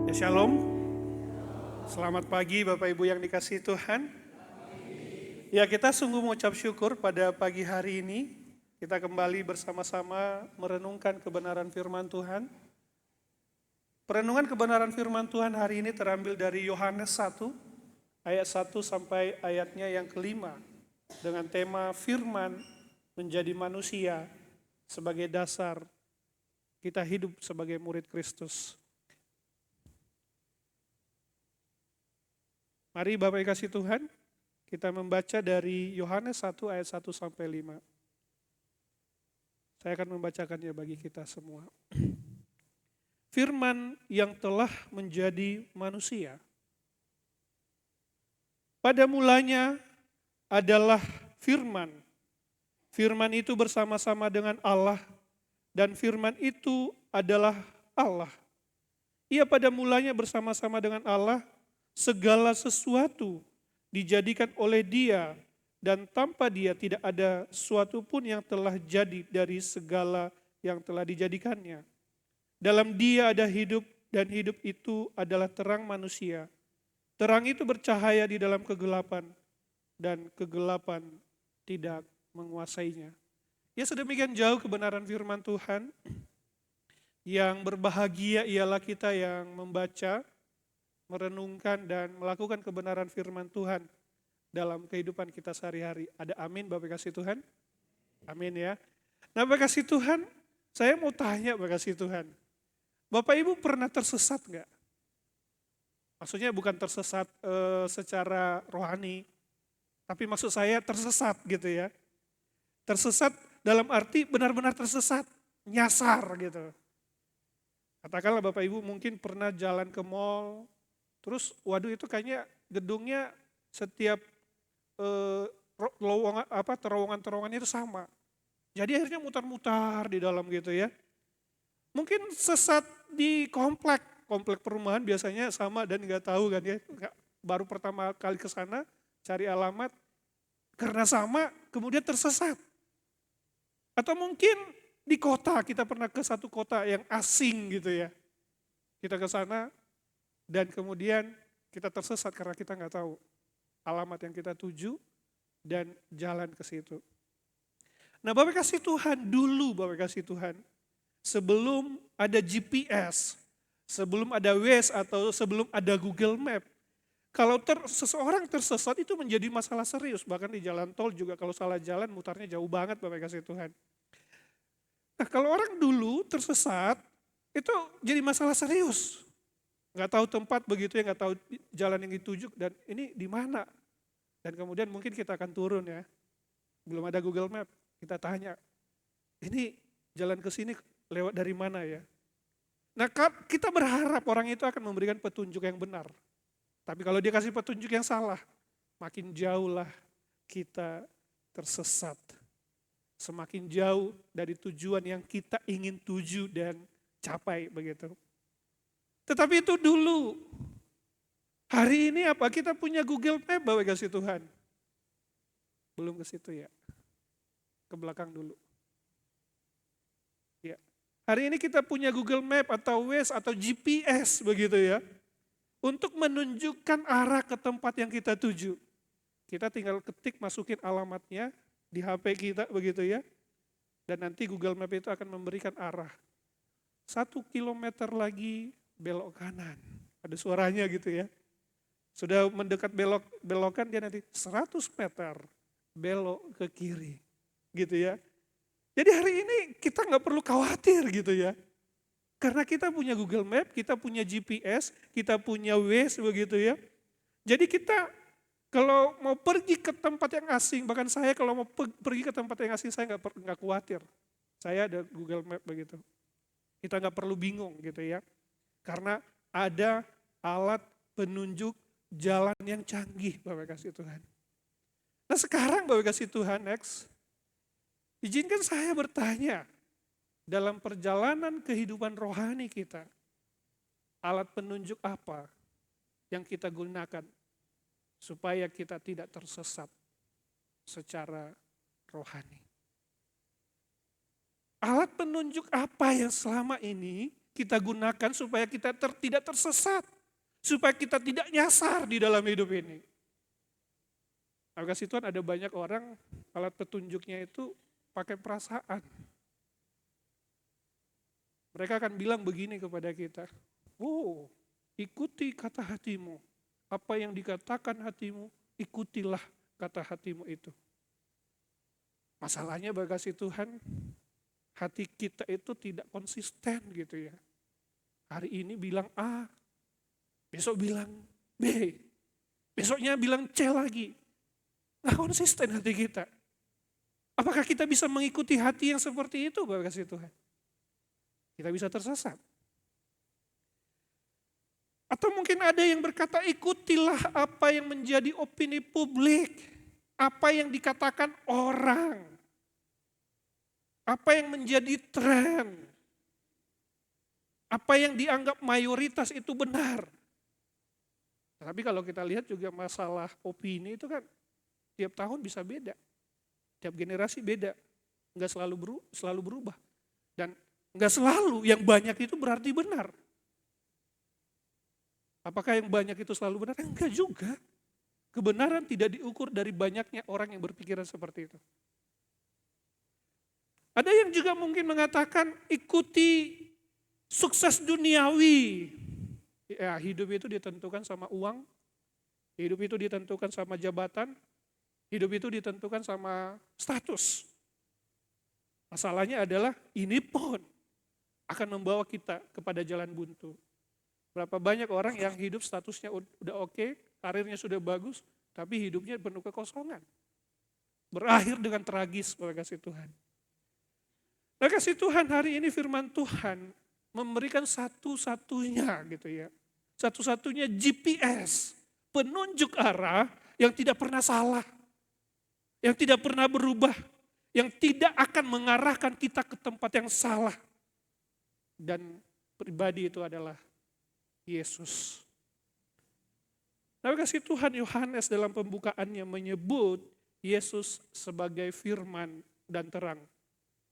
Ya shalom, selamat pagi Bapak Ibu yang dikasihi Tuhan. Ya kita sungguh mengucap syukur pada pagi hari ini. Kita kembali bersama-sama merenungkan kebenaran firman Tuhan. Perenungan kebenaran firman Tuhan hari ini terambil dari Yohanes 1, ayat 1 sampai ayatnya yang kelima. Dengan tema firman menjadi manusia sebagai dasar kita hidup sebagai murid Kristus. Mari Bapak Ibu kasih Tuhan, kita membaca dari Yohanes 1 ayat 1 sampai 5. Saya akan membacakannya bagi kita semua. Firman yang telah menjadi manusia. Pada mulanya adalah firman. Firman itu bersama-sama dengan Allah dan firman itu adalah Allah. Ia pada mulanya bersama-sama dengan Allah. Segala sesuatu dijadikan oleh Dia dan tanpa Dia tidak ada sesuatu pun yang telah jadi dari segala yang telah dijadikannya. Dalam Dia ada hidup dan hidup itu adalah terang manusia. Terang itu bercahaya di dalam kegelapan dan kegelapan tidak menguasainya. Ya sedemikian jauh kebenaran firman Tuhan. Yang berbahagia ialah kita yang membaca, merenungkan dan melakukan kebenaran firman Tuhan dalam kehidupan kita sehari-hari. Ada amin Bapak kasih Tuhan? Amin ya. Nah Bapak kasih Tuhan, saya mau tanya Bapak kasih Tuhan. Bapak Ibu pernah tersesat enggak? Maksudnya bukan tersesat secara rohani, tapi maksud saya tersesat gitu ya. Tersesat dalam arti benar-benar tersesat, nyasar gitu. Katakanlah Bapak Ibu mungkin pernah jalan ke mall, terus waduh itu kayaknya gedungnya setiap terowongan-terowongannya itu sama. Jadi akhirnya mutar-mutar di dalam gitu ya. Mungkin sesat di komplek perumahan biasanya sama dan nggak tahu kan ya. Baru pertama kali ke sana cari alamat karena sama kemudian tersesat. Atau mungkin di kota, kita pernah ke satu kota yang asing gitu ya. Kita ke sana dan kemudian kita tersesat karena kita nggak tahu alamat yang kita tuju dan jalan ke situ. Nah Bapak kasih Tuhan dulu, Bapak kasih Tuhan, sebelum ada GPS, sebelum ada Waze atau sebelum ada Google Map, kalau seseorang tersesat itu menjadi masalah serius, bahkan di jalan tol juga kalau salah jalan mutarnya jauh banget Bapak kasih Tuhan. Nah kalau orang dulu tersesat itu jadi masalah serius. Nggak tahu tempat begitu ya, nggak tahu jalan yang dituju dan ini di mana. Dan kemudian mungkin kita akan turun ya, belum ada Google Map, kita tanya, ini jalan ke sini lewat dari mana ya. Nah kita berharap orang itu akan memberikan petunjuk yang benar. Tapi kalau dia kasih petunjuk yang salah, makin jauhlah kita tersesat. Semakin jauh dari tujuan yang kita ingin tuju dan capai begitu. Tetapi itu dulu. Hari ini apa? Kita punya Google Map Bapak kasih Tuhan. Belum ke situ ya. Ke belakang dulu. Ya. Hari ini kita punya Google Map atau Waze atau GPS begitu ya. Untuk menunjukkan arah ke tempat yang kita tuju. Kita tinggal ketik, masukin alamatnya di HP kita begitu ya. Dan nanti Google Map itu akan memberikan arah. 1 kilometer lagi belok kanan. Ada suaranya gitu ya. Sudah mendekat belokan dia nanti 100 meter belok ke kiri. Gitu ya. Jadi hari ini kita nggak perlu khawatir gitu ya. Karena kita punya Google Map, kita punya GPS, kita punya Waze begitu ya. Jadi kita kalau mau pergi ke tempat yang asing, bahkan saya kalau mau pergi ke tempat yang asing saya nggak khawatir. Saya ada Google Map begitu. Kita nggak perlu bingung gitu ya. Karena ada alat penunjuk jalan yang canggih Bapak kasih Tuhan. Nah sekarang Bapak kasih Tuhan next. Izinkan saya bertanya. Dalam perjalanan kehidupan rohani kita. Alat penunjuk apa yang kita gunakan. Supaya kita tidak tersesat secara rohani. Alat penunjuk apa yang selama ini kita gunakan supaya kita tidak tersesat. Supaya kita tidak nyasar di dalam hidup ini. Nah, kasih Tuhan ada banyak orang alat petunjuknya itu pakai perasaan. Mereka akan bilang begini kepada kita, oh ikuti kata hatimu. Apa yang dikatakan hatimu, ikutilah kata hatimu itu. Masalahnya bagi kasih Tuhan, hati kita itu tidak konsisten gitu ya. Hari ini bilang A, besok bilang B, besoknya bilang C lagi. Nggak konsisten hati kita. Apakah kita bisa mengikuti hati yang seperti itu bagi kasih Tuhan? Kita bisa tersesat. Atau mungkin ada yang berkata ikutilah apa yang menjadi opini publik. Apa yang dikatakan orang. Apa yang menjadi tren. Apa yang dianggap mayoritas itu benar. Tapi kalau kita lihat juga masalah opini itu kan tiap tahun bisa beda. Tiap generasi beda. Enggak selalu berubah. Dan enggak selalu yang banyak itu berarti benar. Apakah yang banyak itu selalu benar? Enggak juga. Kebenaran tidak diukur dari banyaknya orang yang berpikiran seperti itu. Ada yang juga mungkin mengatakan ikuti sukses duniawi. Ya, hidup itu ditentukan sama uang, hidup itu ditentukan sama jabatan, hidup itu ditentukan sama status. Masalahnya adalah ini pun akan membawa kita kepada jalan buntu. Berapa banyak orang yang hidup statusnya udah oke, karirnya sudah bagus, tapi hidupnya penuh kekosongan. Berakhir dengan tragis oleh kasih Tuhan. Nah kasih Tuhan hari ini firman Tuhan memberikan satu-satunya gitu ya. Satu-satunya GPS, penunjuk arah yang tidak pernah salah. Yang tidak pernah berubah. Yang tidak akan mengarahkan kita ke tempat yang salah. Dan pribadi itu adalah Yesus. Nah kasih Tuhan Yohanes dalam pembukaannya menyebut Yesus sebagai firman dan terang.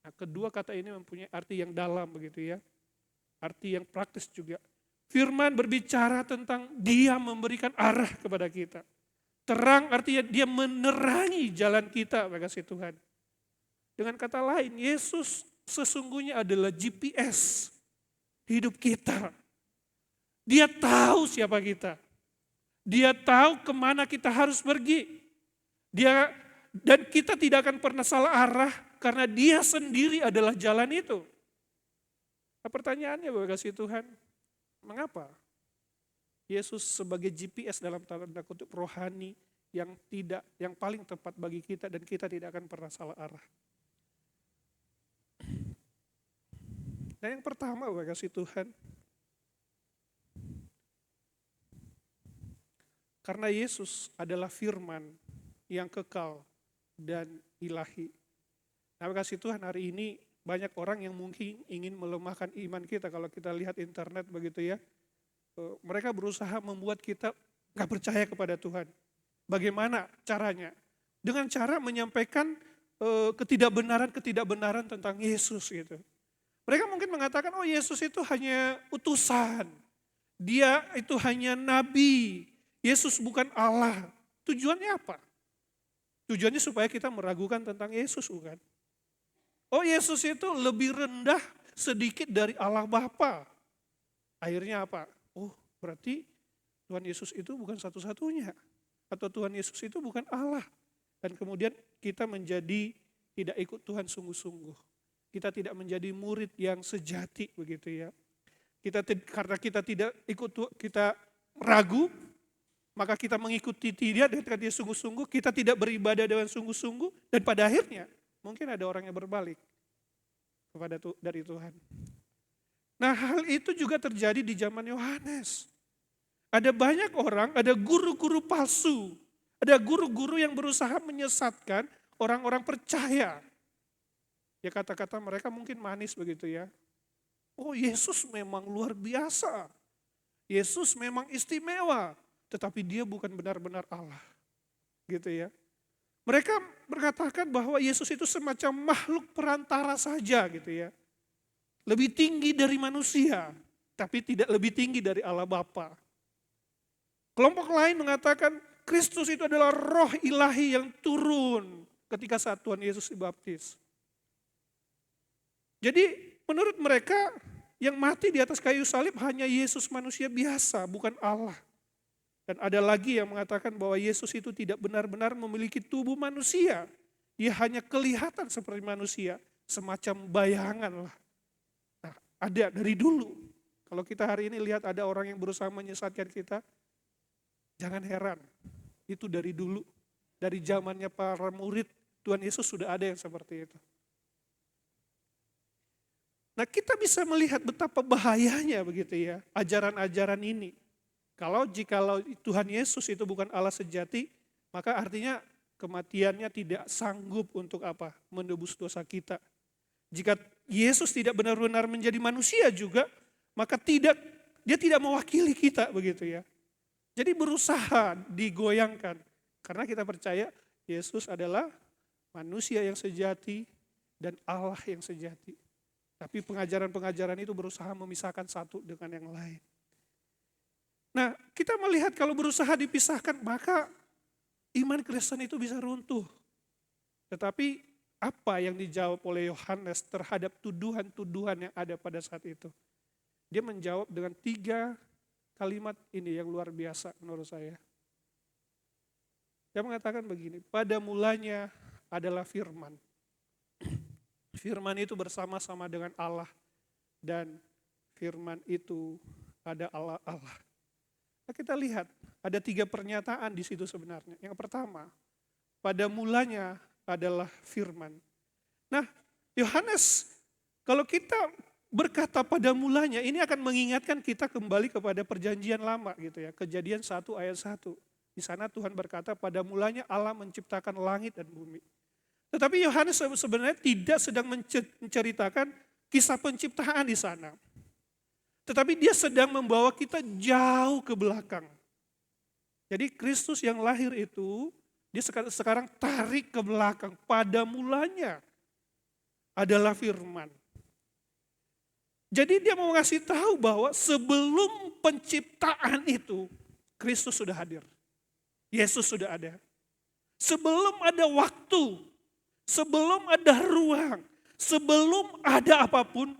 Nah, kedua kata ini mempunyai arti yang dalam begitu ya. Arti yang praktis juga. Firman berbicara tentang dia memberikan arah kepada kita. Terang artinya dia menerangi jalan kita, kasih Tuhan. Dengan kata lain, Yesus sesungguhnya adalah GPS hidup kita. Dia tahu siapa kita. Dia tahu kemana kita harus pergi. Dan kita tidak akan pernah salah arah karena dia sendiri adalah jalan itu. Nah, pertanyaannya Bapak kasih Tuhan, mengapa Yesus sebagai GPS dalam tanda kutip rohani yang paling tepat bagi kita dan kita tidak akan pernah salah arah? Nah yang pertama Bapak kasih Tuhan, karena Yesus adalah firman yang kekal dan ilahi. Nah kasih Tuhan hari ini banyak orang yang mungkin ingin melemahkan iman kita. Kalau kita lihat internet begitu ya. Mereka berusaha membuat kita gak percaya kepada Tuhan. Bagaimana caranya? Dengan cara menyampaikan ketidakbenaran tentang Yesus gitu. Mereka mungkin mengatakan, oh Yesus itu hanya utusan. Dia itu hanya nabi. Yesus bukan Allah. Tujuannya apa? Tujuannya supaya kita meragukan tentang Yesus bukan? Oh Yesus itu lebih rendah sedikit dari Allah Bapa. Akhirnya apa? Oh berarti Tuhan Yesus itu bukan satu-satunya. Atau Tuhan Yesus itu bukan Allah. Dan kemudian kita menjadi tidak ikut Tuhan sungguh-sungguh. Kita tidak menjadi murid yang sejati begitu ya. Karena kita tidak ikut, kita ragu, maka kita mengikuti dia dan dia sungguh-sungguh, kita tidak beribadah dengan sungguh-sungguh, dan pada akhirnya mungkin ada orang yang berbalik dari Tuhan. Nah hal itu juga terjadi di zaman Yohanes. Ada banyak orang, ada guru-guru palsu, ada guru-guru yang berusaha menyesatkan orang-orang percaya. Ya kata-kata mereka mungkin manis begitu ya. Oh Yesus memang luar biasa, Yesus memang istimewa, tetapi dia bukan benar-benar Allah. Gitu ya. Mereka berkatakan bahwa Yesus itu semacam makhluk perantara saja gitu ya. lebih tinggi dari manusia, tapi tidak lebih tinggi dari Allah Bapa. Kelompok lain mengatakan Kristus itu adalah roh ilahi yang turun ketika saat Tuhan Yesus dibaptis. Jadi menurut mereka yang mati di atas kayu salib hanya Yesus manusia biasa, bukan Allah. Dan ada lagi yang mengatakan bahwa Yesus itu tidak benar-benar memiliki tubuh manusia. Dia hanya kelihatan seperti manusia, semacam bayangan lah. Nah, ada dari dulu. Kalau kita hari ini lihat ada orang yang berusaha menyesatkan kita, jangan heran. Itu dari dulu, dari zamannya para murid, Tuhan Yesus sudah ada yang seperti itu. Nah, kita bisa melihat betapa bahayanya begitu ya, ajaran-ajaran ini. Jikalau Tuhan Yesus itu bukan Allah sejati, maka artinya kematiannya tidak sanggup untuk apa? Menebus dosa kita. Jika Yesus tidak benar-benar menjadi manusia juga, maka dia tidak mewakili kita begitu ya. Jadi berusaha digoyangkan. Karena kita percaya Yesus adalah manusia yang sejati dan Allah yang sejati. Tapi pengajaran-pengajaran itu berusaha memisahkan satu dengan yang lain. Nah, kita melihat kalau berusaha dipisahkan, maka iman Kristen itu bisa runtuh. Tetapi apa yang dijawab oleh Yohanes terhadap tuduhan-tuduhan yang ada pada saat itu? Dia menjawab dengan 3 kalimat ini yang luar biasa menurut saya. Dia mengatakan begini, pada mulanya adalah firman. Firman itu bersama-sama dengan Allah dan firman itu ada Allah. Nah, kita lihat ada 3 pernyataan di situ sebenarnya. Yang pertama, pada mulanya adalah firman. Nah, Yohanes, kalau kita berkata pada mulanya, ini akan mengingatkan kita kembali kepada perjanjian lama gitu ya. Kejadian 1 ayat 1. Di sana Tuhan berkata pada mulanya Allah menciptakan langit dan bumi. Tetapi Yohanes sebenarnya tidak sedang menceritakan kisah penciptaan di sana. Tetapi dia sedang membawa kita jauh ke belakang. Jadi Kristus yang lahir itu, dia sekarang tarik ke belakang. Pada mulanya adalah firman. Jadi dia mau ngasih tahu bahwa sebelum penciptaan itu, Kristus sudah hadir. Yesus sudah ada. Sebelum ada waktu, sebelum ada ruang, sebelum ada apapun,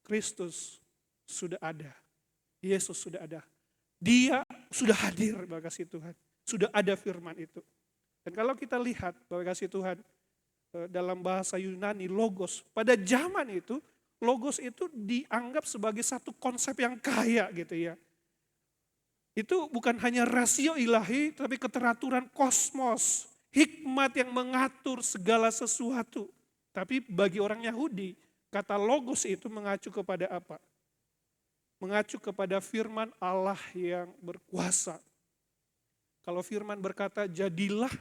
Kristus sudah ada. Yesus sudah ada. Dia sudah hadir, Bapak kasih Tuhan. Sudah ada firman itu. Dan kalau kita lihat, Bapak kasih Tuhan, dalam bahasa Yunani, logos. Pada zaman itu, logos itu dianggap sebagai satu konsep yang kaya gitu ya. Itu bukan hanya rasio ilahi, tapi keteraturan kosmos. Hikmat yang mengatur segala sesuatu. Tapi bagi orang Yahudi, kata logos itu mengacu kepada apa? Mengacu kepada firman Allah yang berkuasa. Kalau firman berkata jadilah,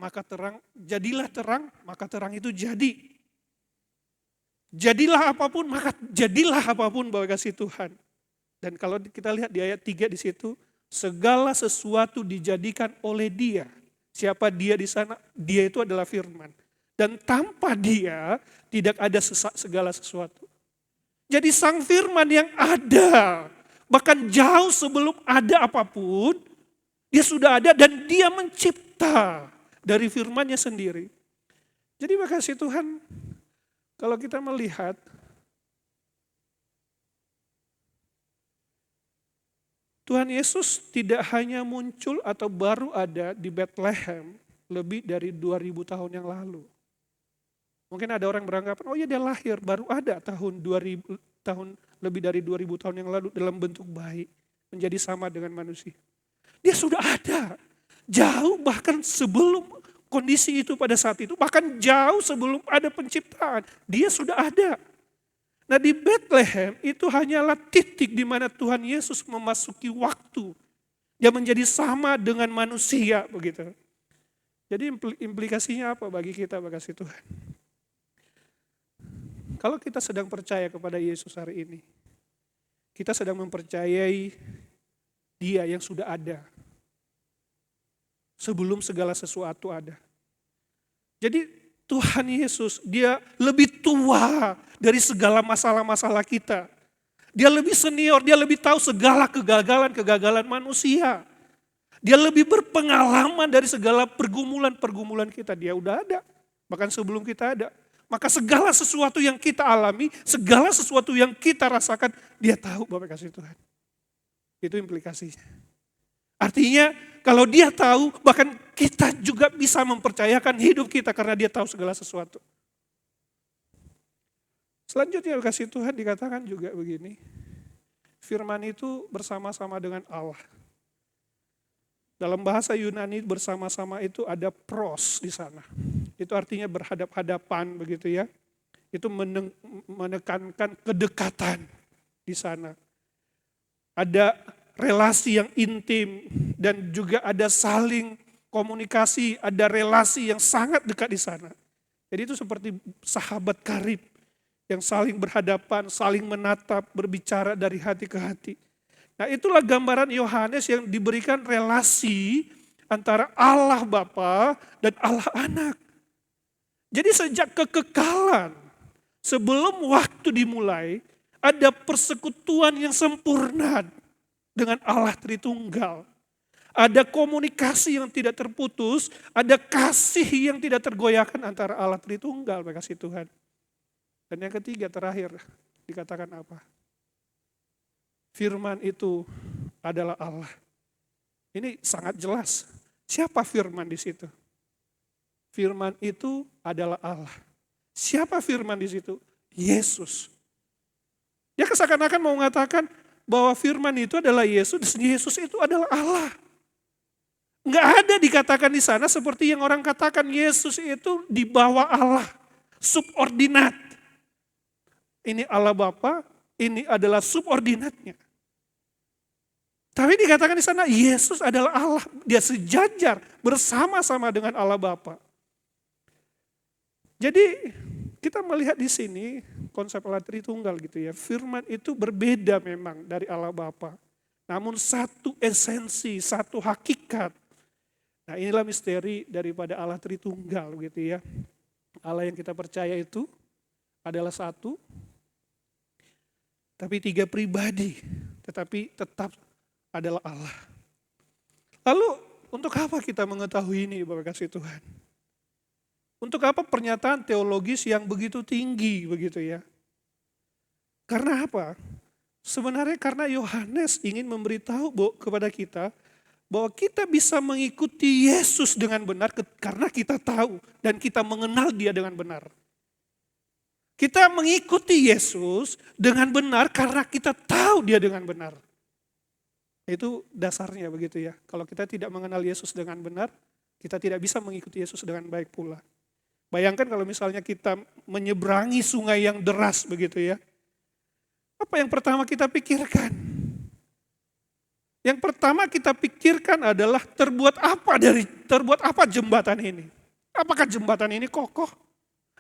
maka terang, jadilah terang, maka terang itu jadi. Jadilah apapun, maka jadilah apapun Bapak kasih Tuhan. Dan kalau kita lihat di ayat 3 di situ, segala sesuatu dijadikan oleh Dia. Siapa Dia di sana? Dia itu adalah firman. Dan tanpa Dia tidak ada segala sesuatu. Jadi sang firman yang ada, bahkan jauh sebelum ada apapun, dia sudah ada dan dia mencipta dari firman-Nya sendiri. Jadi makasih Tuhan, kalau kita melihat, Tuhan Yesus tidak hanya muncul atau baru ada di Bethlehem lebih dari 2000 tahun yang lalu. Mungkin ada orang beranggapan, oh ya dia lahir, baru ada tahun 2000 tahun lebih dari 2000 tahun yang lalu dalam bentuk bayi, menjadi sama dengan manusia. Dia sudah ada, jauh bahkan sebelum kondisi itu pada saat itu, bahkan jauh sebelum ada penciptaan, dia sudah ada. Nah di Bethlehem itu hanyalah titik di mana Tuhan Yesus memasuki waktu. Dia menjadi sama dengan manusia begitu. Jadi implikasinya apa bagi kita, bagi Tuhan? Kalau kita sedang percaya kepada Yesus hari ini, kita sedang mempercayai Dia yang sudah ada. Sebelum segala sesuatu ada. Jadi Tuhan Yesus, dia lebih tua dari segala masalah-masalah kita. Dia lebih senior, dia lebih tahu segala kegagalan-kegagalan manusia. Dia lebih berpengalaman dari segala pergumulan-pergumulan kita. Dia udah ada, bahkan sebelum kita ada. Maka segala sesuatu yang kita alami, segala sesuatu yang kita rasakan, dia tahu Bapak kasih Tuhan. Itu implikasinya. Artinya kalau dia tahu, bahkan kita juga bisa mempercayakan hidup kita karena dia tahu segala sesuatu. Selanjutnya kasih Tuhan dikatakan juga begini. Firman itu bersama-sama dengan Allah. Dalam bahasa Yunani bersama-sama itu ada pros di sana. Itu artinya berhadap-hadapan begitu ya. Itu menekankan kedekatan di sana. Ada relasi yang intim dan juga ada saling komunikasi, ada relasi yang sangat dekat di sana. Jadi itu seperti sahabat karib yang saling berhadapan, saling menatap, berbicara dari hati ke hati. Nah itulah gambaran Yohanes yang diberikan relasi antara Allah Bapa dan Allah Anak. Jadi sejak kekekalan, sebelum waktu dimulai, ada persekutuan yang sempurna dengan Allah Tritunggal. Ada komunikasi yang tidak terputus, ada kasih yang tidak tergoyahkan antara Allah Tritunggal, kasih Tuhan. Dan yang ketiga terakhir, dikatakan apa? Firman itu adalah Allah. Ini sangat jelas. Siapa firman di situ? Firman itu adalah Allah. Siapa firman di situ? Yesus. Dia seakan-akan mau mengatakan bahwa firman itu adalah Yesus, dan Yesus itu adalah Allah. Enggak ada dikatakan di sana seperti yang orang katakan Yesus itu di bawah Allah, subordinat. Ini Allah Bapa, ini adalah subordinatnya. Tapi dikatakan di sana Yesus adalah Allah, dia sejajar bersama-sama dengan Allah Bapa. Jadi kita melihat di sini konsep Allah Tritunggal gitu ya. Firman itu berbeda memang dari Allah Bapa. Namun satu esensi, satu hakikat. Nah inilah misteri daripada Allah Tritunggal gitu ya. Allah yang kita percaya itu adalah satu, tapi tiga pribadi, tetapi tetap adalah Allah. Lalu untuk apa kita mengetahui ini Bapak kasih Tuhan? Untuk apa pernyataan teologis yang begitu tinggi begitu ya? Karena apa? Sebenarnya karena Yohanes ingin memberitahu kepada kita bahwa kita bisa mengikuti Yesus dengan benar karena kita tahu dan kita mengenal dia dengan benar. Kita mengikuti Yesus dengan benar karena kita tahu dia dengan benar. Itu dasarnya begitu ya. Kalau kita tidak mengenal Yesus dengan benar, kita tidak bisa mengikuti Yesus dengan baik pula. Bayangkan kalau misalnya kita menyeberangi sungai yang deras begitu ya. Apa yang pertama kita pikirkan? Yang pertama kita pikirkan adalah terbuat apa jembatan ini? Apakah jembatan ini kokoh?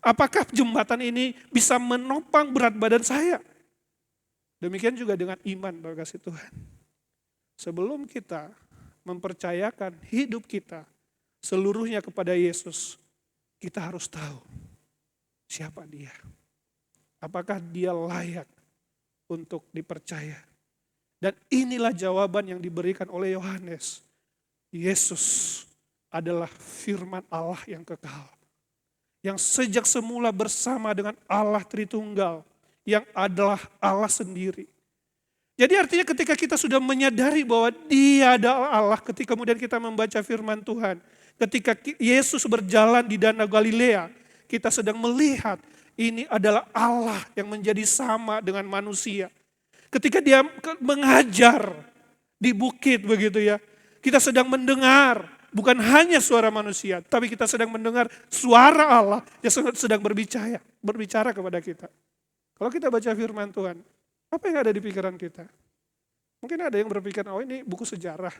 Apakah jembatan ini bisa menopang berat badan saya? Demikian juga dengan iman Bapak kasih Tuhan. Sebelum kita mempercayakan hidup kita seluruhnya kepada Yesus, kita harus tahu siapa dia. Apakah dia layak untuk dipercaya? Dan inilah jawaban yang diberikan oleh Yohanes. Yesus adalah firman Allah yang kekal. Yang sejak semula bersama dengan Allah Tritunggal. Yang adalah Allah sendiri. Jadi artinya ketika kita sudah menyadari bahwa dia adalah Allah, ketika kemudian kita membaca firman Tuhan, ketika Yesus berjalan di Danau Galilea, kita sedang melihat ini adalah Allah yang menjadi sama dengan manusia. Ketika dia mengajar di bukit begitu ya, kita sedang mendengar bukan hanya suara manusia, tapi kita sedang mendengar suara Allah yang sedang berbicara kepada kita. Kalau kita baca firman Tuhan, apa yang ada di pikiran kita? Mungkin ada yang berpikir, oh ini buku sejarah.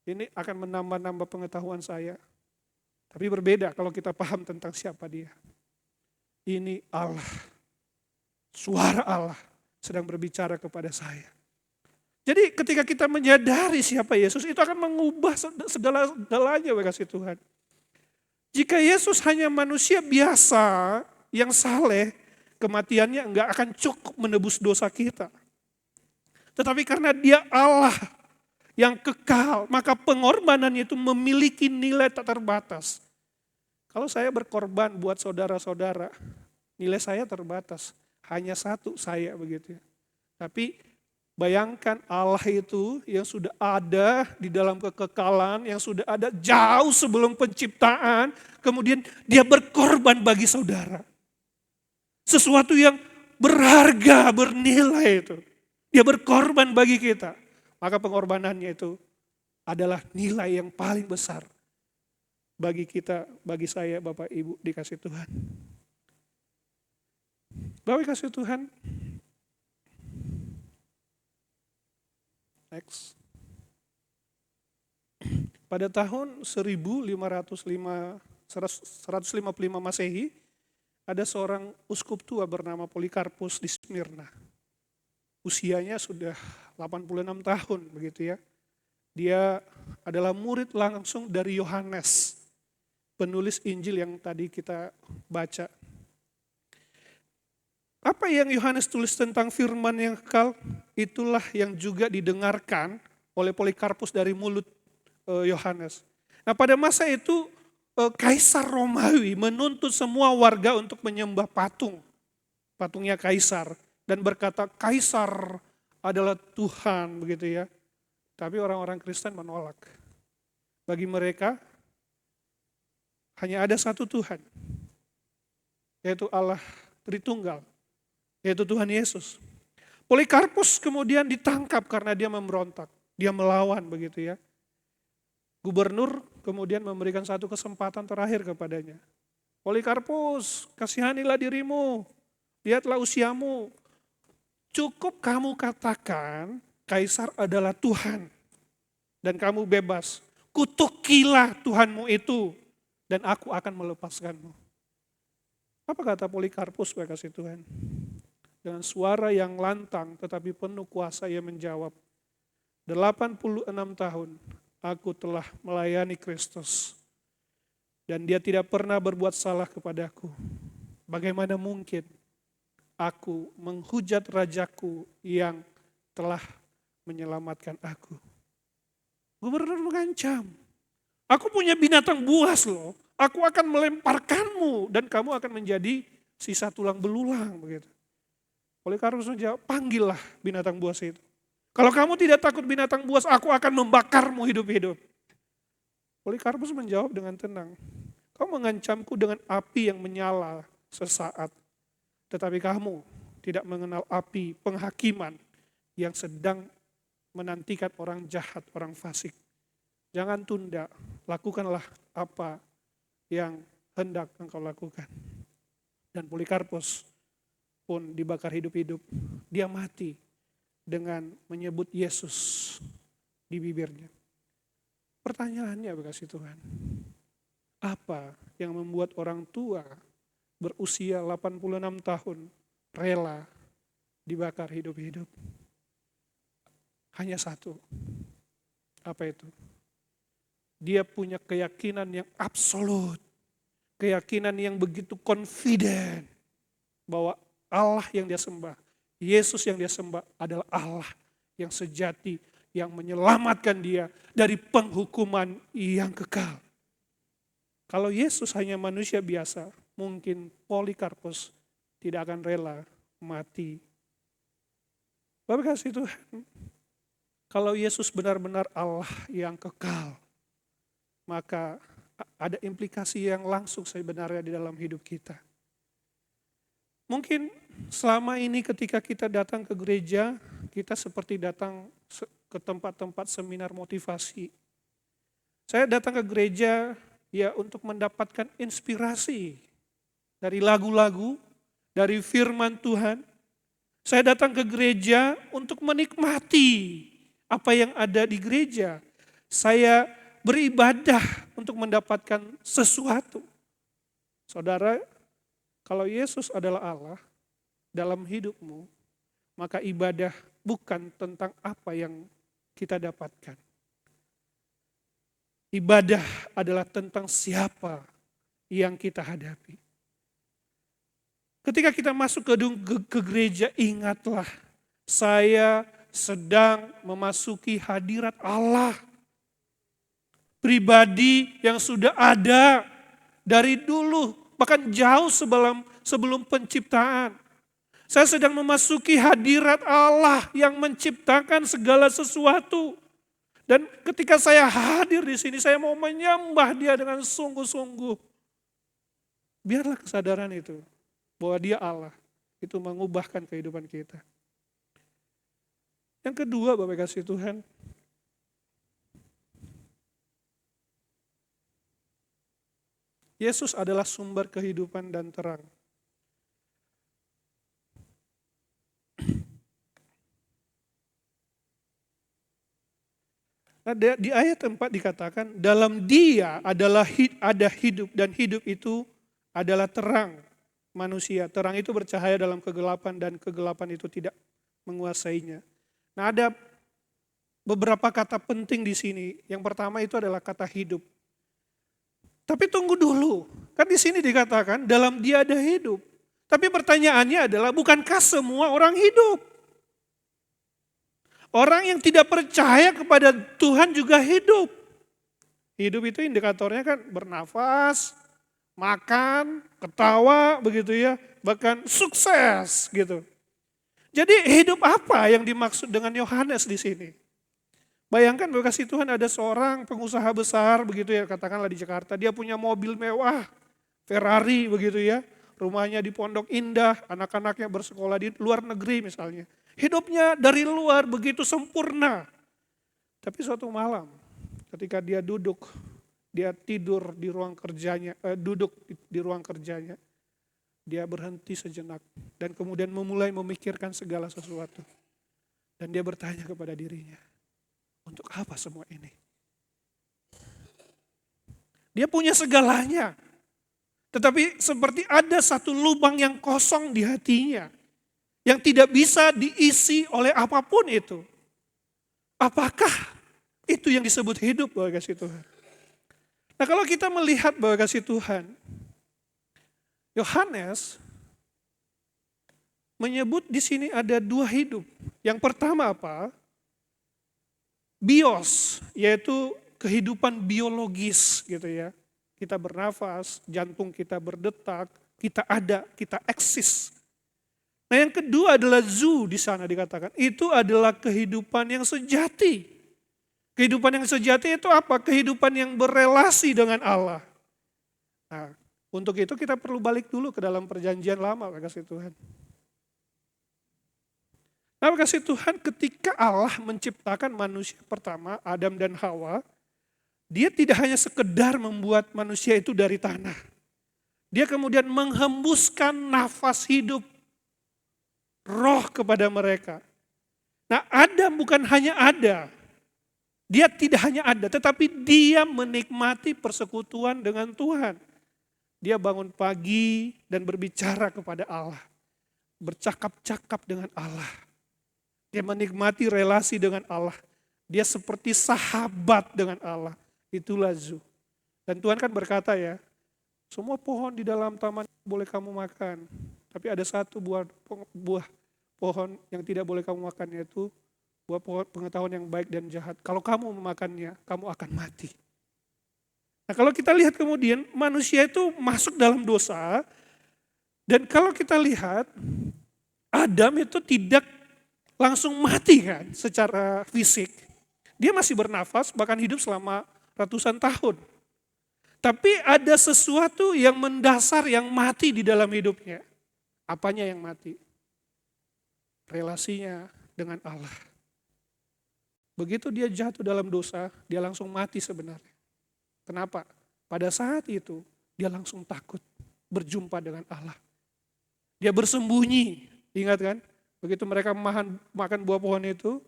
Ini akan menambah-nambah pengetahuan saya. Tapi berbeda kalau kita paham tentang siapa dia. Ini Allah. Suara Allah sedang berbicara kepada saya. Jadi ketika kita menyadari siapa Yesus, itu akan mengubah segala-galanya kasih Tuhan. Jika Yesus hanya manusia biasa yang saleh, kematiannya enggak akan cukup menebus dosa kita. Tetapi karena dia Allah yang kekal, maka pengorbanannya itu memiliki nilai tak terbatas. Kalau saya berkorban buat saudara-saudara, nilai saya terbatas. Hanya satu saya begitu ya. Tapi bayangkan Allah itu yang sudah ada di dalam kekekalan, yang sudah ada jauh sebelum penciptaan, kemudian dia berkorban bagi saudara. Sesuatu yang berharga, bernilai itu. Dia berkorban bagi kita. Maka pengorbanannya itu adalah nilai yang paling besar bagi kita, bagi saya, Bapak Ibu dikasih Tuhan. Bapak dikasih Tuhan. Next. Pada tahun 155 Masehi, ada seorang uskup tua bernama Polikarpus di Smyrna. Usianya sudah 86 tahun begitu ya. Dia adalah murid langsung dari Yohanes, penulis Injil yang tadi kita baca. Apa yang Yohanes tulis tentang firman yang kekal, itulah yang juga didengarkan oleh Polikarpus dari mulut Yohanes. Nah pada masa itu Kaisar Romawi menuntut semua warga untuk menyembah patungnya Kaisar. Dan berkata Kaisar adalah Tuhan begitu ya. Tapi orang-orang Kristen menolak. Bagi mereka hanya ada satu Tuhan. Yaitu Allah Tritunggal. Yaitu Tuhan Yesus. Polikarpus kemudian ditangkap karena dia memberontak. Dia melawan begitu ya. Gubernur kemudian memberikan satu kesempatan terakhir kepadanya. Polikarpus, kasihanilah dirimu. Lihatlah usiamu. Cukup kamu katakan Kaisar adalah Tuhan. Dan kamu bebas. Kutukilah Tuhanmu itu. Dan aku akan melepaskanmu. Apa kata Polikarpus Bapak kasih Tuhan? Dengan suara yang lantang tetapi penuh kuasa ia menjawab. 86 tahun aku telah melayani Kristus. Dan dia tidak pernah berbuat salah kepadaku. Bagaimana mungkin aku menghujat rajaku yang telah menyelamatkan aku. Gubernur mengancam. Aku punya binatang buas loh. Aku akan melemparkanmu dan kamu akan menjadi sisa tulang belulang begitu. Polikarpus menjawab, panggillah binatang buas itu. Kalau kamu tidak takut binatang buas, aku akan membakarmu hidup-hidup. Polikarpus menjawab dengan tenang. Kau mengancamku dengan api yang menyala sesaat. Tetapi kamu tidak mengenal api penghakiman yang sedang menantikan orang jahat, orang fasik. Jangan tunda, lakukanlah apa yang hendak engkau lakukan. Dan Polikarpus pun dibakar hidup-hidup. Dia mati dengan menyebut Yesus di bibirnya. Pertanyaannya kasih Tuhan, apa yang membuat orang tua berusia 86 tahun rela dibakar hidup-hidup? Hanya satu. Apa itu? Dia punya keyakinan yang absolut. Keyakinan yang begitu confident bahwa Allah yang dia sembah, Yesus yang dia sembah adalah Allah yang sejati, yang menyelamatkan dia dari penghukuman yang kekal. Kalau Yesus hanya manusia biasa, mungkin Polikarpus tidak akan rela mati. Bapak kasih Tuhan, kalau Yesus benar-benar Allah yang kekal, maka ada implikasi yang langsung sebenarnya di dalam hidup kita. Mungkin selama ini ketika kita datang ke gereja, kita seperti datang ke tempat-tempat seminar motivasi. Saya datang ke gereja ya untuk mendapatkan inspirasi dari lagu-lagu, dari firman Tuhan. Saya datang ke gereja untuk menikmati apa yang ada di gereja. Saya beribadah untuk mendapatkan sesuatu. Saudara, kalau Yesus adalah Allah dalam hidupmu, maka ibadah bukan tentang apa yang kita dapatkan. Ibadah adalah tentang siapa yang kita hadapi. Ketika kita masuk ke gereja, ingatlah saya sedang memasuki hadirat Allah. Pribadi yang sudah ada dari dulu, bahkan jauh sebelum penciptaan. Saya sedang memasuki hadirat Allah yang menciptakan segala sesuatu. Dan ketika saya hadir di sini, saya mau menyembah Dia dengan sungguh-sungguh. Biarlah kesadaran itu, bahwa Dia Allah, itu mengubahkan kehidupan kita. Yang kedua, Bapak kasih Tuhan, Yesus adalah sumber kehidupan dan terang. Nah, di ayat 4 dikatakan, dalam Dia ada hidup, dan hidup itu adalah terang manusia. Terang itu bercahaya dalam kegelapan, dan kegelapan itu tidak menguasainya. Nah, ada beberapa kata penting di sini. Yang pertama itu adalah kata hidup. Tapi tunggu dulu, kan di sini dikatakan dalam Dia ada hidup. Tapi pertanyaannya adalah, bukankah semua orang hidup? Orang yang tidak percaya kepada Tuhan juga hidup. Hidup itu indikatornya kan bernafas, makan, ketawa, begitu ya, bahkan sukses gitu. Jadi hidup apa yang dimaksud dengan Yohanes di sini? Bayangkan kasih Tuhan, ada seorang pengusaha besar begitu ya, katakanlah di Jakarta, dia punya mobil mewah, Ferrari begitu ya, rumahnya di Pondok Indah, anak-anaknya bersekolah di luar negeri misalnya. Hidupnya dari luar begitu sempurna. Tapi suatu malam ketika dia tidur di ruang kerjanya, duduk di ruang kerjanya, dia berhenti sejenak dan kemudian memulai memikirkan segala sesuatu. Dan dia bertanya kepada dirinya, untuk apa semua ini? Dia punya segalanya, tetapi seperti ada satu lubang yang kosong di hatinya, yang tidak bisa diisi oleh apapun itu. Apakah itu yang disebut hidup, Bapak kasih Tuhan? Nah, kalau kita melihat, Bapak kasih Tuhan, Yohanes menyebut di sini ada dua hidup. Yang pertama apa? Bios, yaitu kehidupan biologis gitu ya. Kita bernafas, jantung kita berdetak, kita ada, kita eksis. Nah, yang kedua adalah zoo di sana dikatakan. Itu adalah kehidupan yang sejati. Kehidupan yang sejati itu apa? Kehidupan yang berelasi dengan Allah. Nah, untuk itu kita perlu balik dulu ke dalam perjanjian lama, kasih Tuhan. Nah, kasih Tuhan, ketika Allah menciptakan manusia pertama, Adam dan Hawa, Dia tidak hanya sekedar membuat manusia itu dari tanah. Dia kemudian menghembuskan nafas hidup, roh kepada mereka. Nah, Adam bukan hanya ada. Dia tidak hanya ada, tetapi dia menikmati persekutuan dengan Tuhan. Dia bangun pagi dan berbicara kepada Allah. Bercakap-cakap dengan Allah. Dia menikmati relasi dengan Allah. Dia seperti sahabat dengan Allah. Itulah Zu. Dan Tuhan kan berkata ya, semua pohon di dalam taman boleh kamu makan. Tapi ada satu buah pohon yang tidak boleh kamu makan, yaitu buah pohon pengetahuan yang baik dan jahat. Kalau kamu memakannya, kamu akan mati. Nah, kalau kita lihat kemudian manusia itu masuk dalam dosa, dan kalau kita lihat Adam itu tidak langsung mati kan secara fisik. Dia masih bernafas, bahkan hidup selama ratusan tahun. Tapi ada sesuatu yang mendasar yang mati di dalam hidupnya. Apanya yang mati? Relasinya dengan Allah. Begitu dia jatuh dalam dosa, dia langsung mati sebenarnya. Kenapa? Pada saat itu dia langsung takut berjumpa dengan Allah. Dia bersembunyi, ingat kan? Begitu mereka makan buah pohon itu,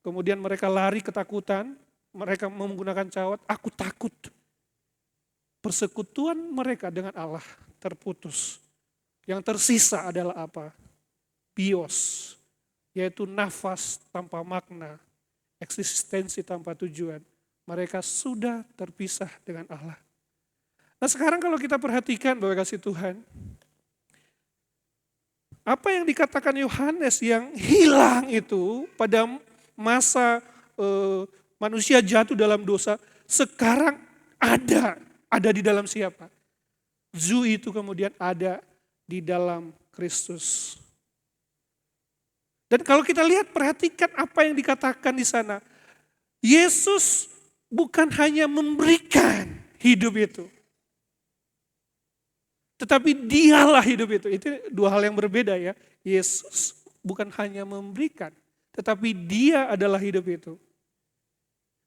kemudian mereka lari ketakutan, mereka menggunakan cawat, aku takut. Persekutuan mereka dengan Allah terputus. Yang tersisa adalah apa? Bios, yaitu nafas tanpa makna, eksistensi tanpa tujuan. Mereka sudah terpisah dengan Allah. Nah sekarang kalau kita perhatikan Bapak kasih Tuhan, apa yang dikatakan Yohanes yang hilang itu pada masa manusia jatuh dalam dosa, sekarang ada di dalam siapa? Zu itu kemudian ada di dalam Kristus. Dan kalau kita lihat, perhatikan apa yang dikatakan di sana. Yesus bukan hanya memberikan hidup itu, tetapi dialah hidup itu. Itu dua hal yang berbeda ya. Yesus bukan hanya memberikan, tetapi dia adalah hidup itu.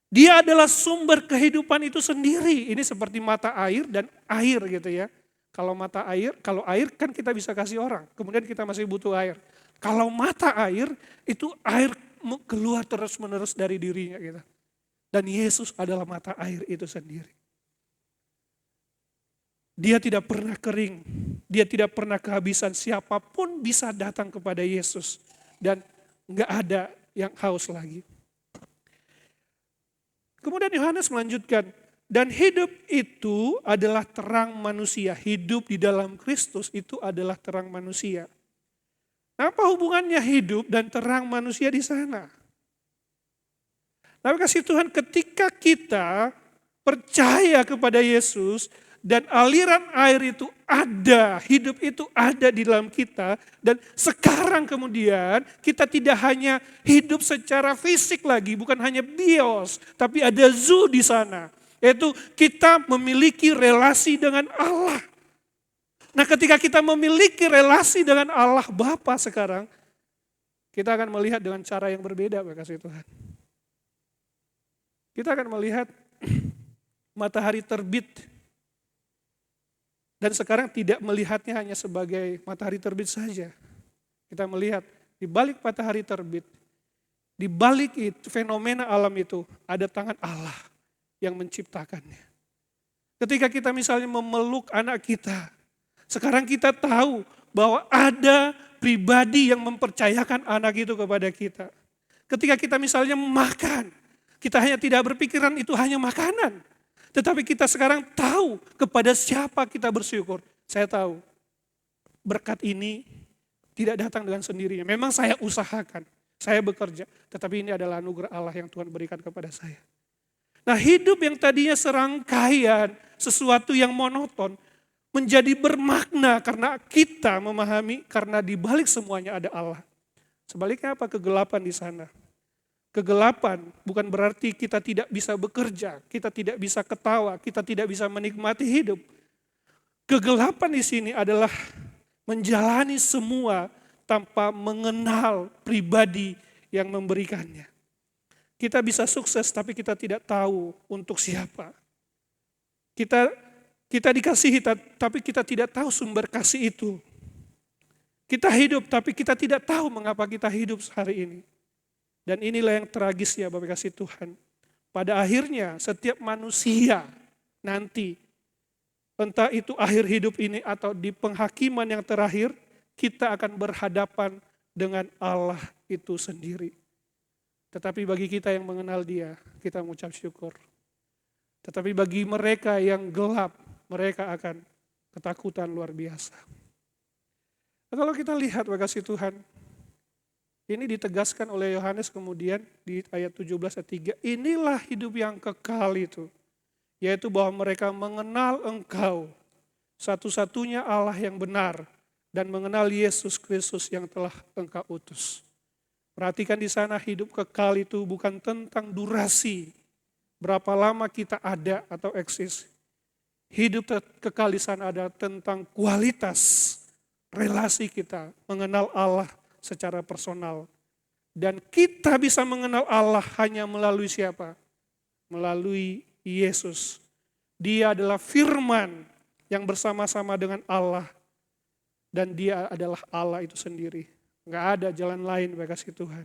Dia adalah sumber kehidupan itu sendiri. Ini seperti mata air dan air gitu ya. Kalau mata air, kalau air kan kita bisa kasih orang, kemudian kita masih butuh air. Kalau mata air, itu air keluar terus-menerus dari dirinya gitu. Dan Yesus adalah mata air itu sendiri. Dia tidak pernah kering, dia tidak pernah kehabisan, siapapun bisa datang kepada Yesus. Dan enggak ada yang haus lagi. Kemudian Yohanes melanjutkan, dan hidup itu adalah terang manusia. Hidup di dalam Kristus itu adalah terang manusia. Apa hubungannya hidup dan terang manusia di sana? Tapi kasih Tuhan, ketika kita percaya kepada Yesus dan aliran air itu ada, hidup itu ada di dalam kita, dan sekarang kemudian kita tidak hanya hidup secara fisik lagi, bukan hanya bios, tapi ada zu di sana, yaitu kita memiliki relasi dengan Allah. Nah ketika kita memiliki relasi dengan Allah Bapa sekarang, kita akan melihat dengan cara yang berbeda, Bapak kasih Tuhan. Kita akan melihat matahari terbit. Dan sekarang tidak melihatnya hanya sebagai matahari terbit saja. Kita melihat di balik matahari terbit, di balik itu, fenomena alam itu, ada tangan Allah yang menciptakannya. Ketika kita misalnya memeluk anak kita, sekarang kita tahu bahwa ada pribadi yang mempercayakan anak itu kepada kita. Ketika kita misalnya makan, kita hanya tidak berpikiran itu hanya makanan. Tetapi kita sekarang tahu kepada siapa kita bersyukur. Saya tahu berkat ini tidak datang dengan sendirinya. Memang saya usahakan, saya bekerja. Tetapi ini adalah anugerah Allah yang Tuhan berikan kepada saya. Nah hidup yang tadinya serangkaian, sesuatu yang monoton, menjadi bermakna karena kita memahami, karena di balik semuanya ada Allah. Sebaliknya apa? Kegelapan di sana. Kegelapan bukan berarti kita tidak bisa bekerja, kita tidak bisa ketawa, kita tidak bisa menikmati hidup. Kegelapan di sini adalah menjalani semua tanpa mengenal pribadi yang memberikannya. Kita bisa sukses tapi kita tidak tahu untuk siapa. Kita dikasihi tapi kita tidak tahu sumber kasih itu. Kita hidup tapi kita tidak tahu mengapa kita hidup hari ini. Dan inilah yang tragis ya Bapak kasih Tuhan. Pada akhirnya setiap manusia nanti, entah itu akhir hidup ini atau di penghakiman yang terakhir, kita akan berhadapan dengan Allah itu sendiri. Tetapi bagi kita yang mengenal Dia, kita mengucap syukur. Tetapi bagi mereka yang gelap, mereka akan ketakutan luar biasa. Nah, kalau kita lihat Bapak kasih Tuhan, ini ditegaskan oleh Yohanes kemudian di ayat 17 ayat 3. Inilah hidup yang kekal itu. Yaitu bahwa mereka mengenal Engkau, satu-satunya Allah yang benar. Dan mengenal Yesus Kristus yang telah Engkau utus. Perhatikan di sana hidup kekal itu bukan tentang durasi. Berapa lama kita ada atau eksis. Hidup kekal di sana adalah tentang kualitas relasi kita. Mengenal Allah secara personal. Dan kita bisa mengenal Allah hanya melalui siapa? Melalui Yesus. Dia adalah firman yang bersama-sama dengan Allah. Dan dia adalah Allah itu sendiri. Enggak ada jalan lain Bapak kasih Tuhan.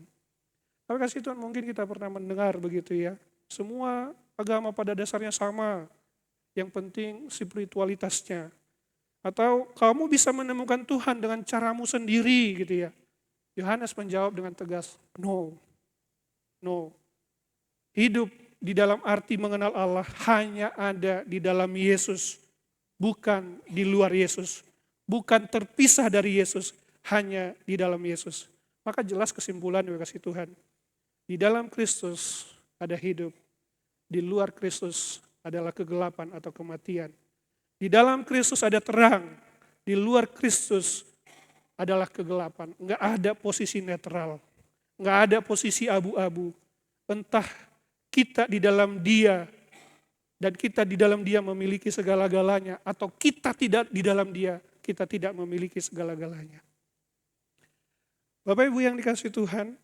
Bapak kasih Tuhan mungkin kita pernah mendengar begitu ya. Semua agama pada dasarnya sama. Yang penting spiritualitasnya. Atau kamu bisa menemukan Tuhan dengan caramu sendiri gitu ya. Yohanes menjawab dengan tegas, no. Hidup di dalam arti mengenal Allah hanya ada di dalam Yesus. bukan di luar Yesus, bukan terpisah dari Yesus, hanya di dalam Yesus. Maka jelas kesimpulan yang kasih Tuhan, di dalam Kristus ada hidup, di luar Kristus adalah kegelapan atau kematian. Di dalam Kristus ada terang, di luar Kristus adalah kegelapan. Enggak ada posisi netral, enggak ada posisi abu-abu. Entah kita di dalam Dia dan kita di dalam Dia memiliki segala-galanya, atau kita tidak di dalam Dia, kita tidak memiliki segala-galanya. Bapak Ibu yang dikasihi Tuhan,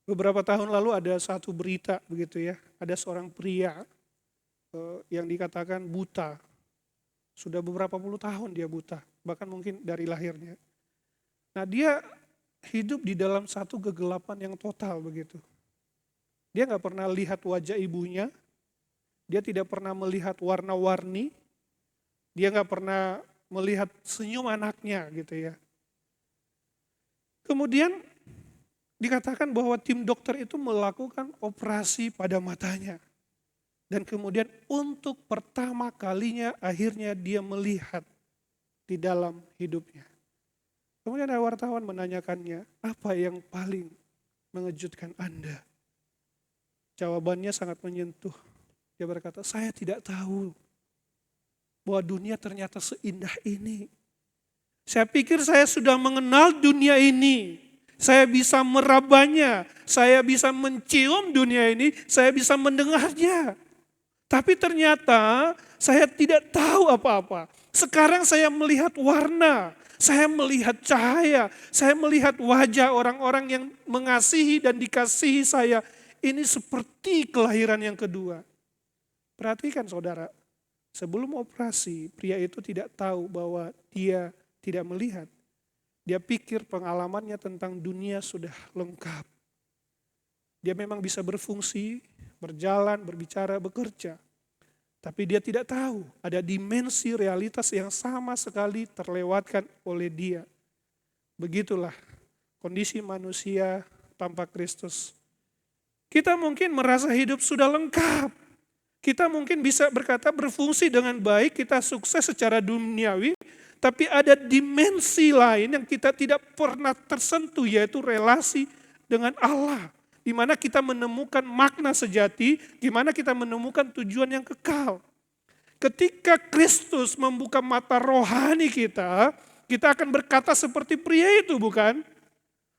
beberapa tahun lalu ada satu berita begitu ya, ada seorang pria yang dikatakan buta. Sudah beberapa puluh tahun dia buta, bahkan mungkin dari lahirnya. Nah, dia hidup di dalam satu kegelapan yang total begitu. Dia nggak pernah lihat wajah ibunya, dia tidak pernah melihat warna-warni, dia nggak pernah melihat senyum anaknya gitu ya. Kemudian dikatakan bahwa tim dokter itu melakukan operasi pada matanya. Dan kemudian untuk pertama kalinya akhirnya dia melihat di dalam hidupnya. Kemudian ada wartawan menanyakannya, apa yang paling mengejutkan Anda? Jawabannya sangat menyentuh. Dia berkata, saya tidak tahu bahwa dunia ternyata seindah ini. Saya pikir saya sudah mengenal dunia ini. Saya bisa merabanya, saya bisa mencium dunia ini, saya bisa mendengarnya. Tapi ternyata saya tidak tahu apa-apa. Sekarang saya melihat warna, saya melihat cahaya, saya melihat wajah orang-orang yang mengasihi dan dikasihi saya. Ini seperti kelahiran yang kedua. Perhatikan saudara, sebelum operasi pria itu tidak tahu bahwa dia tidak melihat. Dia pikir pengalamannya tentang dunia sudah lengkap. Dia memang bisa berfungsi, berjalan, berbicara, bekerja. Tapi dia tidak tahu ada dimensi realitas yang sama sekali terlewatkan oleh dia. Begitulah kondisi manusia tanpa Kristus. Kita mungkin merasa hidup sudah lengkap. Kita mungkin bisa berkata berfungsi dengan baik, kita sukses secara duniawi. Tapi ada dimensi lain yang kita tidak pernah tersentuh, yaitu relasi dengan Allah. Di mana kita menemukan makna sejati, di mana kita menemukan tujuan yang kekal. Ketika Kristus membuka mata rohani kita, kita akan berkata seperti pria itu, bukan?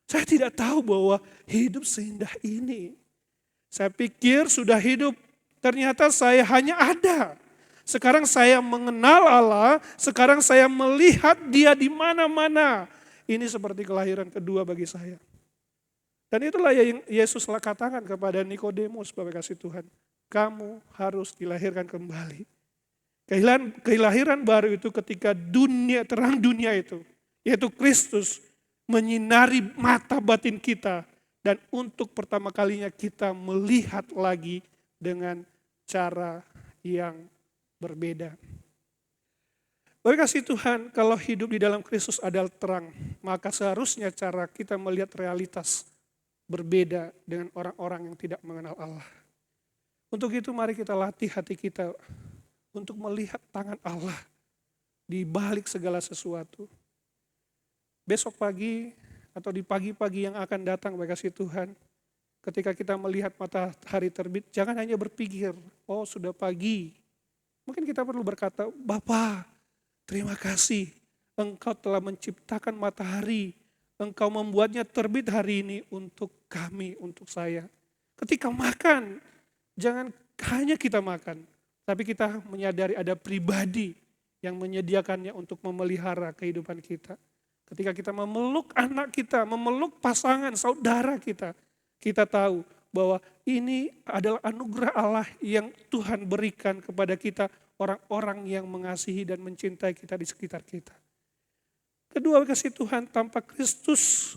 Saya tidak tahu bahwa hidup seindah ini. Saya pikir sudah hidup, ternyata saya hanya ada. Sekarang saya mengenal Allah, sekarang saya melihat Dia di mana-mana. Ini seperti kelahiran kedua bagi saya. Dan itulah yang Yesus katakan kepada Nikodemus, Bapak kasih Tuhan. Kamu harus dilahirkan kembali. Kelahiran baru itu ketika dunia, terang dunia itu, yaitu Kristus, menyinari mata batin kita. Dan untuk pertama kalinya kita melihat lagi dengan cara yang berbeda. Bapak kasih Tuhan, kalau hidup di dalam Kristus adalah terang, maka seharusnya cara kita melihat realitas berbeda dengan orang-orang yang tidak mengenal Allah. Untuk itu mari kita latih hati kita untuk melihat tangan Allah di balik segala sesuatu. Besok pagi atau di pagi-pagi yang akan datang, Bapak kasih Tuhan, ketika kita melihat matahari terbit, jangan hanya berpikir, oh sudah pagi. Mungkin kita perlu berkata, Bapa, terima kasih Engkau telah menciptakan matahari. Engkau membuatnya terbit hari ini untuk kami, untuk saya. Ketika makan, jangan hanya kita makan, tapi kita menyadari ada pribadi yang menyediakannya untuk memelihara kehidupan kita. Ketika kita memeluk anak kita, memeluk pasangan, saudara kita, kita tahu bahwa ini adalah anugerah Allah yang Tuhan berikan kepada kita, orang-orang yang mengasihi dan mencintai kita di sekitar kita. Kedua, kasih Tuhan, tanpa Kristus,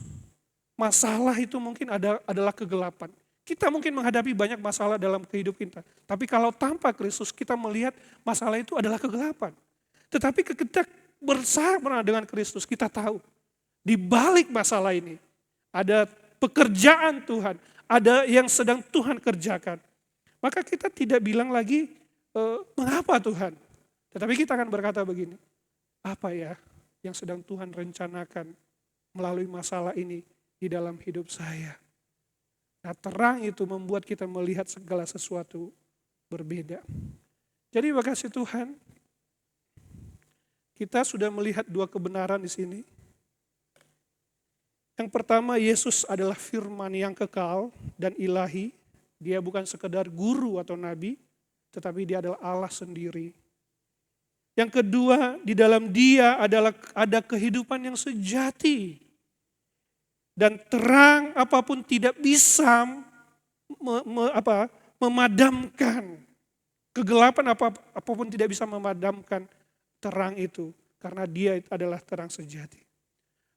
masalah itu mungkin adalah kegelapan. Kita mungkin menghadapi banyak masalah dalam kehidupan kita. Tapi kalau tanpa Kristus, kita melihat masalah itu adalah kegelapan. Tetapi ketika bersama dengan Kristus, kita tahu di balik masalah ini ada pekerjaan Tuhan, ada yang sedang Tuhan kerjakan. Maka kita tidak bilang lagi, mengapa Tuhan? Tetapi kita akan berkata begini, apa ya yang sedang Tuhan rencanakan melalui masalah ini di dalam hidup saya. Nah, terang itu membuat kita melihat segala sesuatu berbeda. Jadi makasih Tuhan, kita sudah melihat dua kebenaran di sini. Yang pertama, Yesus adalah firman yang kekal dan ilahi. Dia bukan sekedar guru atau nabi, tetapi dia adalah Allah sendiri. Yang kedua, di dalam dia ada kehidupan yang sejati. Dan terang apapun tidak bisa memadamkan. Kegelapan apapun tidak bisa memadamkan terang itu. Karena dia adalah terang sejati.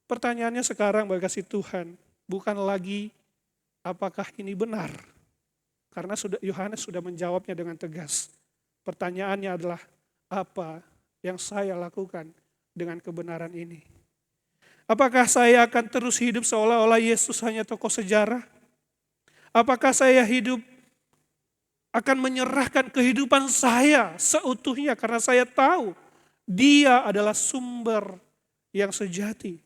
Pertanyaannya sekarang bagi kasih Tuhan, bukan lagi apakah ini benar. Karena Yohanes sudah menjawabnya dengan tegas. Pertanyaannya adalah apa yang saya lakukan dengan kebenaran ini. Apakah saya akan terus hidup seolah-olah Yesus hanya tokoh sejarah? Apakah saya hidup akan menyerahkan kehidupan saya seutuhnya karena saya tahu dia adalah sumber yang sejati.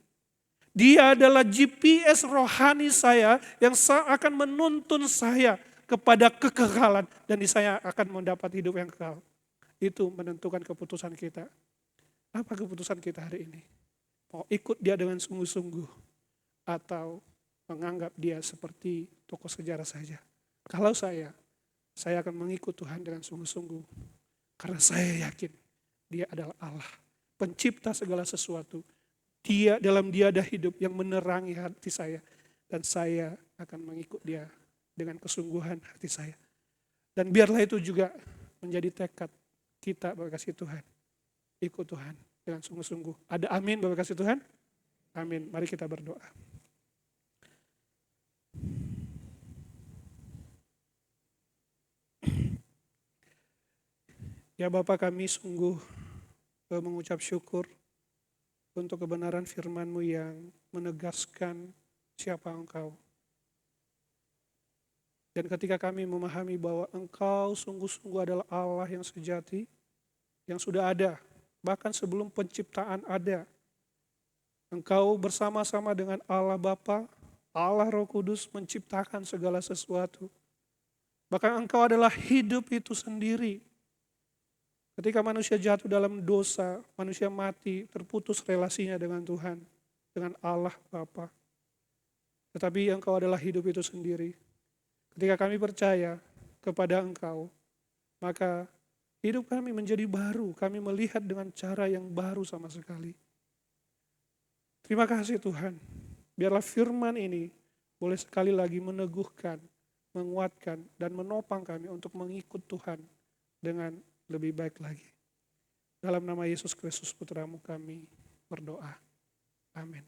Dia adalah GPS rohani saya yang akan menuntun saya kepada kekekalan dan saya akan mendapat hidup yang kekal. Itu menentukan keputusan kita. Apa keputusan kita hari ini? Mau ikut dia dengan sungguh-sungguh atau menganggap dia seperti tokoh sejarah saja. Kalau saya akan mengikut Tuhan dengan sungguh-sungguh. Karena saya yakin dia adalah Allah, pencipta segala sesuatu. Dalam dia ada hidup yang menerangi hati saya. Dan saya akan mengikut dia dengan kesungguhan hati saya. Dan biarlah itu juga menjadi tekad kita Bapak kasih Tuhan. Ikut Tuhan dengan sungguh-sungguh. Ada amin Bapak kasih Tuhan? Amin. Mari kita berdoa. Ya Bapa, kami sungguh mengucap syukur untuk kebenaran firman-Mu yang menegaskan siapa Engkau. Dan ketika kami memahami bahwa Engkau sungguh-sungguh adalah Allah yang sejati, yang sudah ada, bahkan sebelum penciptaan ada. Engkau bersama-sama dengan Allah Bapa, Allah Roh Kudus menciptakan segala sesuatu. Bahkan Engkau adalah hidup itu sendiri. Ketika manusia jatuh dalam dosa, manusia mati, terputus relasinya dengan Tuhan, dengan Allah Bapa. Tetapi Engkau adalah hidup itu sendiri. Ketika kami percaya kepada Engkau, maka hidup kami menjadi baru. Kami melihat dengan cara yang baru sama sekali. Terima kasih Tuhan. Biarlah firman ini boleh sekali lagi meneguhkan, menguatkan, dan menopang kami untuk mengikut Tuhan dengan lebih baik lagi. Dalam nama Yesus Kristus Putra-Mu kami berdoa. Amin.